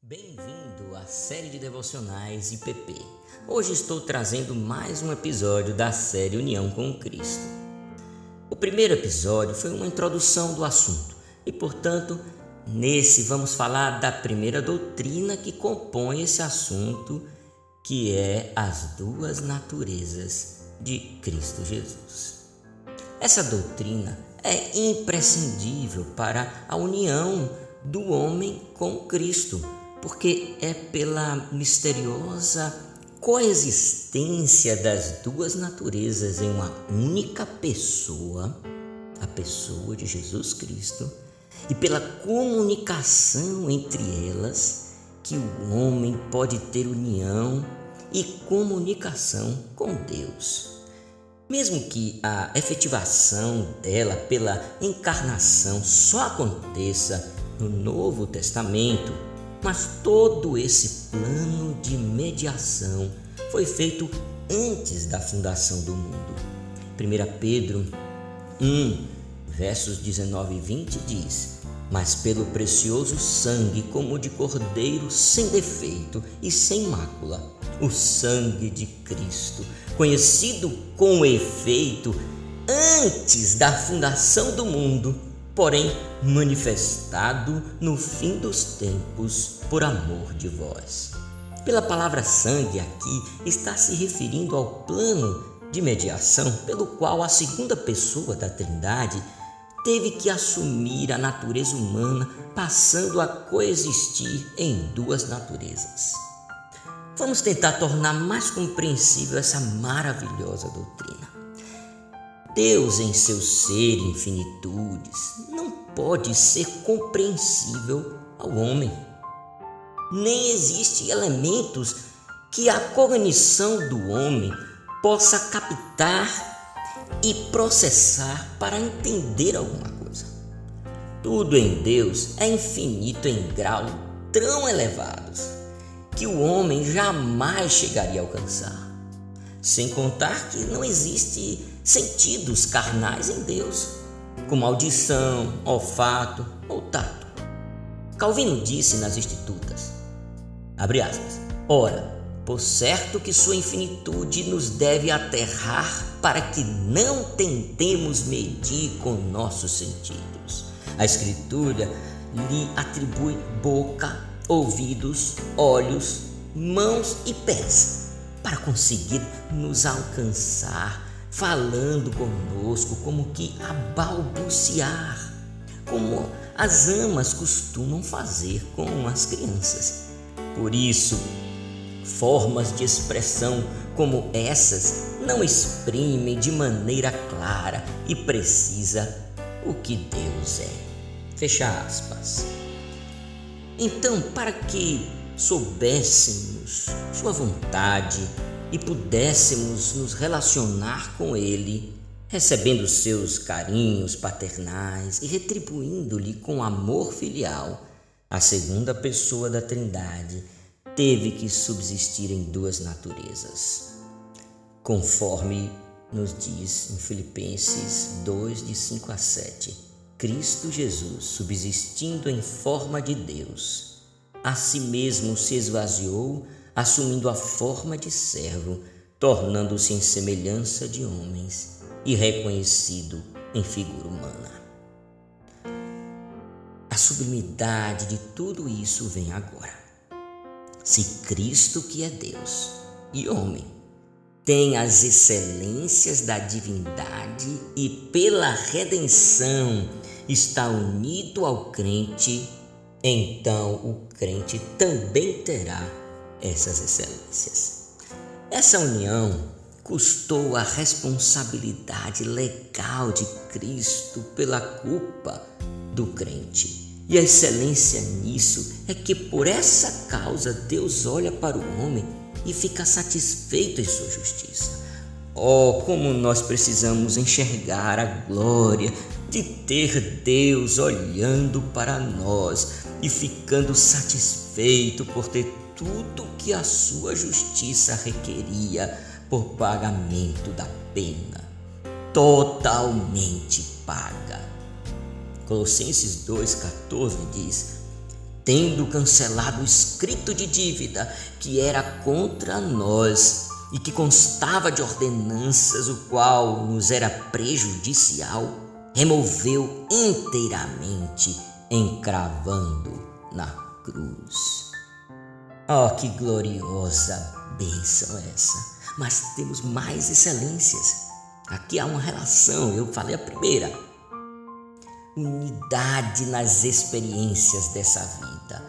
Bem-vindo à série de devocionais IPP. Hoje estou trazendo mais um episódio da série União com Cristo. O primeiro episódio foi uma introdução do assunto e, portanto, nesse vamos falar da primeira doutrina que compõe esse assunto, que é as duas naturezas de Cristo Jesus. Essa doutrina é imprescindível para a união do homem com Cristo, porque é pela misteriosa coexistência das duas naturezas em uma única pessoa, a pessoa de Jesus Cristo, e pela comunicação entre elas, que o homem pode ter união e comunicação com Deus. Mesmo que a efetivação dela pela encarnação só aconteça no Novo Testamento, mas todo esse plano de mediação foi feito antes da fundação do mundo. 1 Pedro 1, versos 19 e 20 diz: mas pelo precioso sangue, como de cordeiro sem defeito e sem mácula, o sangue de Cristo, conhecido com efeito antes da fundação do mundo, porém manifestado no fim dos tempos por amor de vós. Pela palavra sangue aqui está se referindo ao plano de mediação pelo qual a segunda pessoa da Trindade teve que assumir a natureza humana, passando a coexistir em duas naturezas. Vamos tentar tornar mais compreensível essa maravilhosa doutrina. Deus, em seu ser e infinitudes, não pode ser compreensível ao homem. Nem existem elementos que a cognição do homem possa captar e processar para entender alguma coisa. Tudo em Deus é infinito em grau tão elevados que o homem jamais chegaria a alcançar. Sem contar que não existe sentidos carnais em Deus, como audição, olfato ou tato. Calvino disse nas Institutas, abre aspas, ora, por certo que sua infinitude nos deve aterrar para que não tentemos medir com nossos sentidos. A Escritura lhe atribui boca, ouvidos, olhos, mãos e pés, para conseguir nos alcançar, falando conosco como que a balbuciar, como as amas costumam fazer com as crianças. Por isso, formas de expressão como essas não exprimem de maneira clara e precisa o que Deus é. Fecha aspas. Então, para que soubéssemos sua vontade e pudéssemos nos relacionar com Ele, recebendo seus carinhos paternais e retribuindo-lhe com amor filial, a segunda pessoa da Trindade teve que subsistir em duas naturezas, conforme nos diz em Filipenses 2, de 5 a 7, Cristo Jesus, subsistindo em forma de Deus, a si mesmo se esvaziou, assumindo a forma de servo, tornando-se em semelhança de homens e reconhecido em figura humana. A sublimidade de tudo isso vem agora. Se Cristo, que é Deus e homem, tem as excelências da divindade e pela redenção está unido ao crente, então o crente também terá essas excelências. Essa união custou a responsabilidade legal de Cristo pela culpa do crente. E a excelência nisso é que por essa causa Deus olha para o homem e fica satisfeito em sua justiça. Oh, como nós precisamos enxergar a glória de ter Deus olhando para nós e ficando satisfeito por ter tudo que a sua justiça requeria por pagamento da pena, totalmente paga. Colossenses 2,14 diz: tendo cancelado o escrito de dívida que era contra nós e que constava de ordenanças, o qual nos era prejudicial, removeu inteiramente, encravando na cruz. Oh, que gloriosa bênção essa! Mas temos mais excelências. Aqui há uma relação, eu falei a primeira. Unidade nas experiências dessa vida.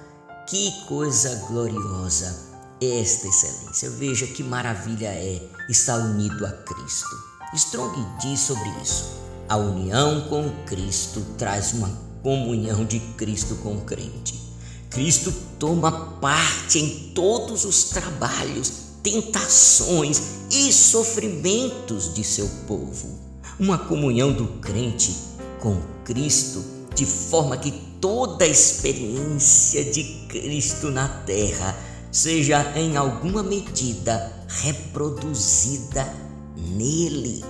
Que coisa gloriosa esta excelência. Veja que maravilha é estar unido a Cristo. Strong diz sobre isso. A união com Cristo traz uma comunhão de Cristo com o crente. Cristo toma parte em todos os trabalhos, tentações e sofrimentos de seu povo. Uma comunhão do crente com Cristo, de forma que toda a experiência de Cristo na terra seja em alguma medida reproduzida nele.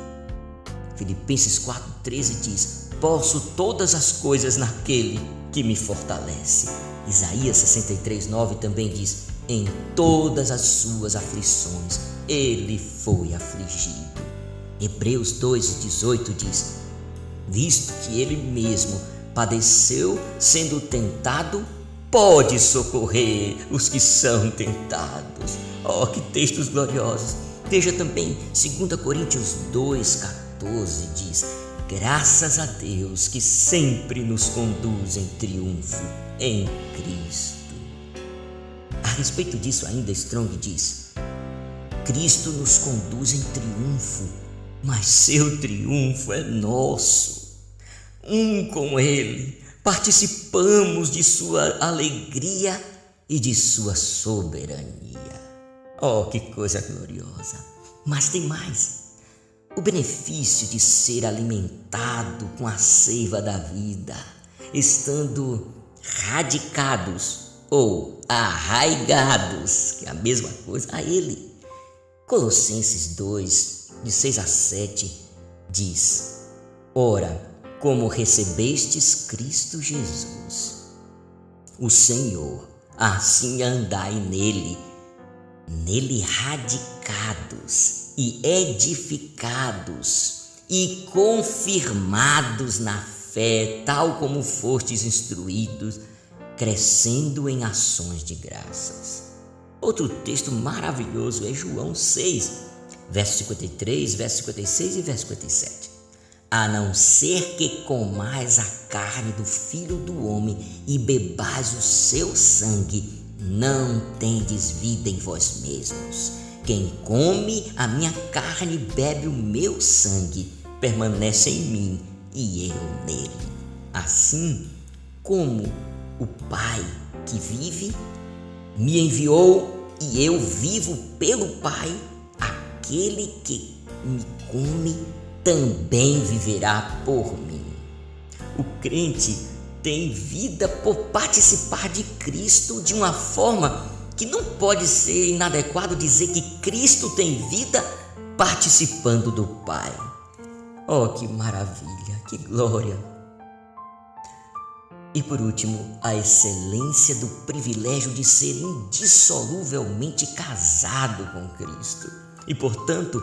Filipenses 4,13 diz: posso todas as coisas naquele que me fortalece. Isaías 63,9 também diz: em todas as suas aflições ele foi afligido. Hebreus 2,18 diz: visto que ele mesmo padeceu sendo tentado, pode socorrer os que são tentados. Oh, que textos gloriosos! Veja também 2 Coríntios 2,14 diz: graças a Deus que sempre nos conduz em triunfo em Cristo. A respeito disso ainda Strong diz: Cristo nos conduz em triunfo, mas seu triunfo é nosso. Com Ele, participamos de sua alegria e de sua soberania. Oh, que coisa gloriosa! Mas tem mais. O benefício de ser alimentado com a seiva da vida, estando radicados ou arraigados, que é a mesma coisa, a Ele. Colossenses 2, de 6 a 7, diz: ora, como recebestes Cristo Jesus, o Senhor, assim andai nele radicados e edificados e confirmados na fé, tal como fostes instruídos, crescendo em ações de graças. Outro texto maravilhoso é João 6, verso 53, verso 56 e verso 57. A não ser que comais a carne do Filho do Homem e bebais o seu sangue, não tendes vida em vós mesmos. Quem come a minha carne e bebe o meu sangue, permanece em mim e eu nele. Assim como o Pai que vive me enviou e eu vivo pelo Pai, aquele que me come também viverá por mim. O crente tem vida por participar de Cristo de uma forma que não pode ser inadequado dizer que Cristo tem vida participando do Pai. Oh, que maravilha, que glória! E por último, a excelência do privilégio de ser indissoluvelmente casado com Cristo e, portanto,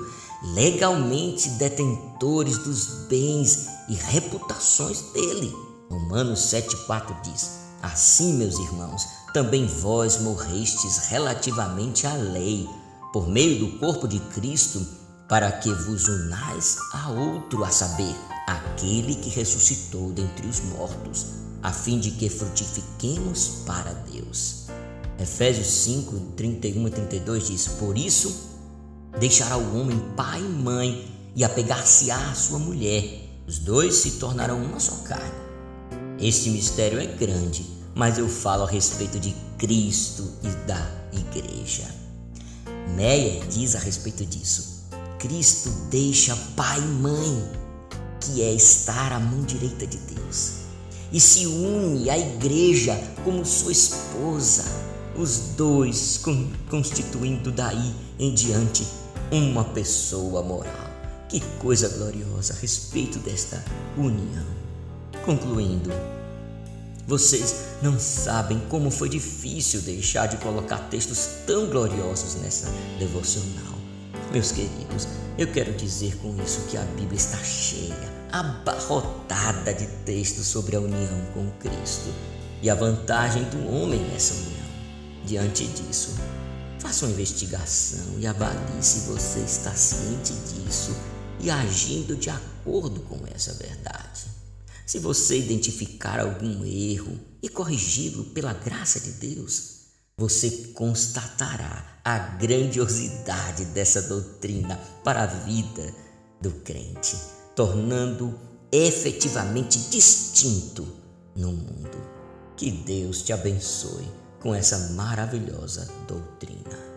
legalmente detentores dos bens e reputações dele. Romanos 7,4 diz: assim, meus irmãos, também vós morrestes relativamente à lei, por meio do corpo de Cristo, para que vos unais a outro, a saber, aquele que ressuscitou dentre os mortos, a fim de que frutifiquemos para Deus. Efésios 5, 31 e 32 diz: por isso, deixará o homem pai e mãe e apegar-se-á à sua mulher. Os dois se tornarão uma só carne. Este mistério é grande, mas eu falo a respeito de Cristo e da igreja. Meyer diz a respeito disso: Cristo deixa pai e mãe, que é estar à mão direita de Deus, e se une à igreja como sua esposa, os dois constituindo daí em diante uma pessoa moral. Que coisa gloriosa a respeito desta união. Concluindo, Vocês não sabem como foi difícil deixar de colocar textos tão gloriosos nessa devocional. Meus queridos, eu quero dizer com isso que a Bíblia está cheia, abarrotada de textos sobre a união com Cristo e a vantagem do homem nessa união. Diante disso, faça uma investigação e avalie se você está ciente disso e agindo de acordo com essa verdade. Se você identificar algum erro e corrigi-lo pela graça de Deus, você constatará a grandiosidade dessa doutrina para a vida do crente, tornando-o efetivamente distinto no mundo. Que Deus te abençoe com essa maravilhosa doutrina.